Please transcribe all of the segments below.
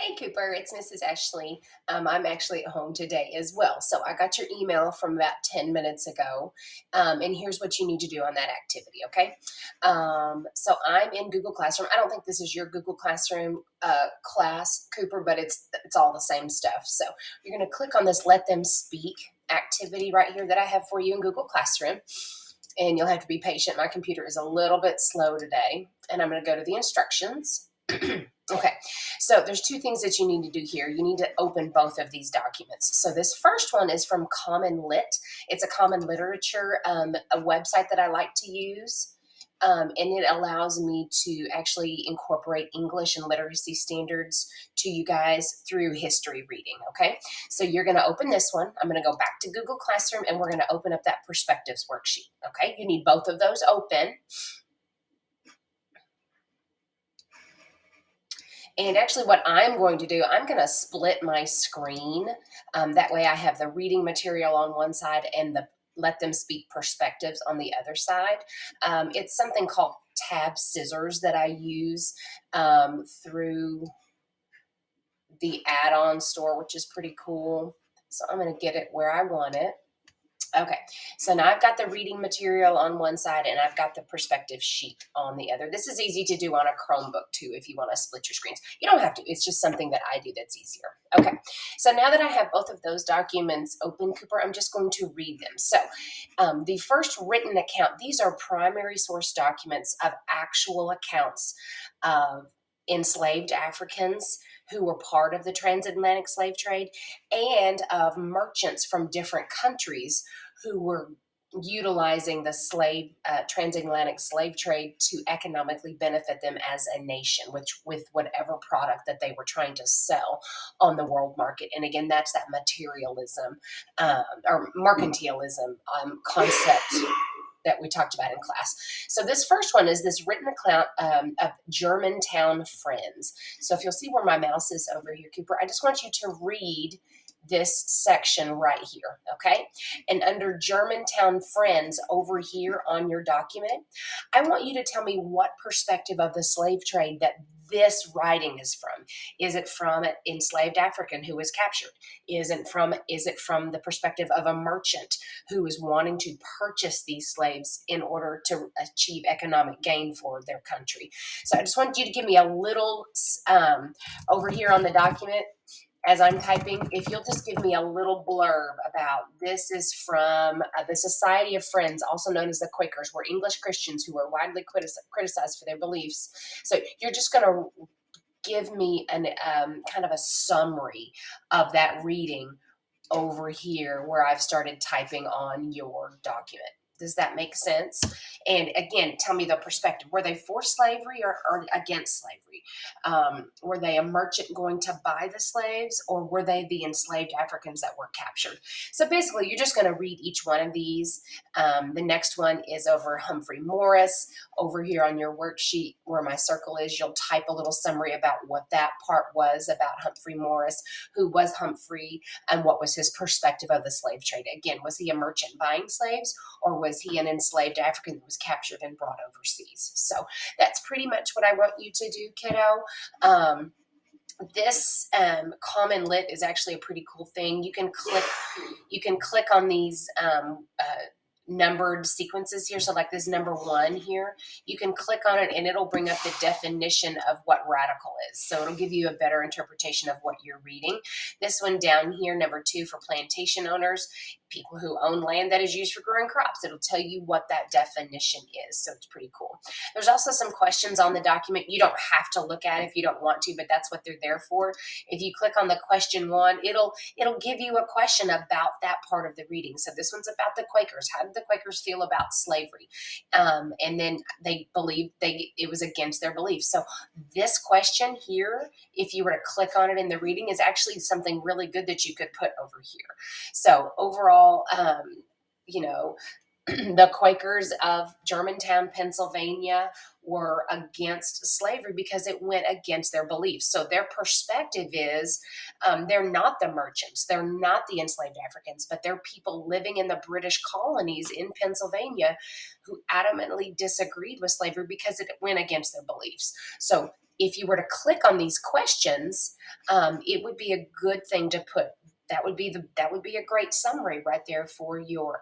Hey Cooper, it's Mrs. Ashley. I'm actually at home today as well. So I got your email from about 10 minutes ago. And here's what you need to do on that activity, okay? So I'm in Google Classroom. I don't think this is your Google Classroom class, Cooper, but it's all the same stuff. So you're going to click on this Let Them Speak activity right here that I have for you in Google Classroom. And you'll have to be patient. My computer is a little bit slow today. And I'm going to go to the instructions. Okay, so there's two things that you need to do here. You need to open both of these documents. So this first one is from Common Lit. It's a common literature a website that I like to use. And it allows me to actually incorporate English and literacy standards to you guys through history reading, okay? So you're going to open this one. I'm going to go back to Google Classroom, and we're going to open up that perspectives worksheet, okay? You need both of those open. And actually what I'm going to do, I'm going to split my screen. That way I have the reading material on one side and the Let Them Speak perspectives on the other side. It's something called Tab Scissors that I use through the add-on store, which is pretty cool. So I'm going to get it where I want it. Okay, so now I've got the reading material on one side and I've got the perspective sheet on the other. This is easy to do on a Chromebook too if you want to split your screens. You don't have to, it's just something that I do that's easier. Okay, so now that I have both of those documents open, Cooper, I'm just going to read them. So the first written account, these are primary source documents of actual accounts of enslaved Africans who were part of the transatlantic slave trade and of merchants from different countries who were utilizing the transatlantic slave trade to economically benefit them as a nation, which with whatever product that they were trying to sell on the world market. And again, that's that materialism or mercantilism concept that we talked about in class. So this first one is this written account of Germantown Friends. So if you'll see where my mouse is over here, Cooper, I just want you to read this section right here, okay? And under Germantown Friends over here on your document, I want you to tell me what perspective of the slave trade that this writing is from. Is it from an enslaved African who was captured? Is it from the perspective of a merchant who is wanting to purchase these slaves in order to achieve economic gain for their country? So I just want you to give me a little over here on the document as I'm typing, if you'll just give me a little blurb about this is from the Society of Friends, also known as the Quakers, were English Christians who were widely criticized for their beliefs. So you're just going to give me an kind of a summary of that reading over here where I've started typing on your document. Does that make sense? And again, tell me the perspective. Were they for slavery or against slavery? Were they a merchant going to buy the slaves, or were they the enslaved Africans that were captured? So basically, you're just going to read each one of these. The next one is over Humphrey Morris. Over here on your worksheet where my circle is, you'll type a little summary about what that part was about Humphrey Morris, who was Humphrey, and what was his perspective of the slave trade. Again, was he a merchant buying slaves, or was he an enslaved African that was captured and brought overseas? So that's pretty much what I want you to do, kiddo. This Common Lit is actually a pretty cool thing. You can click on these numbered sequences here. So like this number 1 here, you can click on it and it'll bring up the definition of what radical is. So it'll give you a better interpretation of what you're reading. This one down here, number 2, for plantation owners, people who own land that is used for growing crops. It'll tell you what that definition is. So it's pretty cool. There's also some questions on the document. You don't have to look at it if you don't want to, but that's what they're there for. If you click on the question 1, it'll give you a question about that part of the reading. So this one's about the Quakers. How did the Quakers feel about slavery? And then they believed it was against their beliefs. So this question here, if you were to click on it in the reading, is actually something really good that you could put over here. So overall, you know, the Quakers of Germantown, Pennsylvania were against slavery because it went against their beliefs. So their perspective is they're not the merchants, they're not the enslaved Africans, but they're people living in the British colonies in Pennsylvania who adamantly disagreed with slavery because it went against their beliefs. So if you were to click on these questions, it would be a good thing to put. That would be a great summary right there for your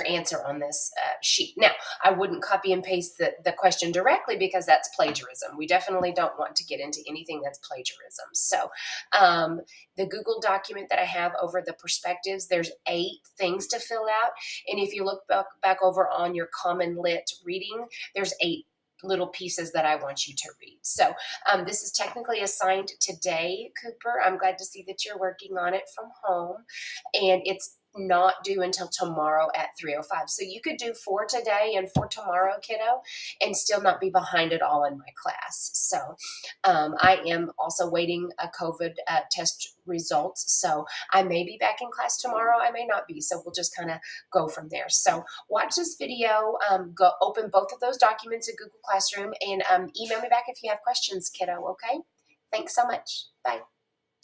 answer on this sheet. Now, I wouldn't copy and paste the question directly because that's plagiarism. We definitely don't want to get into anything that's plagiarism. So, um, the Google document that I have over the perspectives, there's 8 things to fill out. And if you look back over on your Common Lit reading, there's 8 little pieces that I want you to read. So this is technically assigned today, Cooper. I'm glad to see that you're working on it from home, and it's not due until tomorrow at 3:05. So you could do 4 today and 4 tomorrow, kiddo, and still not be behind at all in my class. So I am also waiting a COVID test results. So I may be back in class tomorrow. I may not be. So we'll just kind of go from there. So watch this video, go open both of those documents in Google Classroom, and email me back if you have questions, kiddo, okay? Thanks so much. Bye.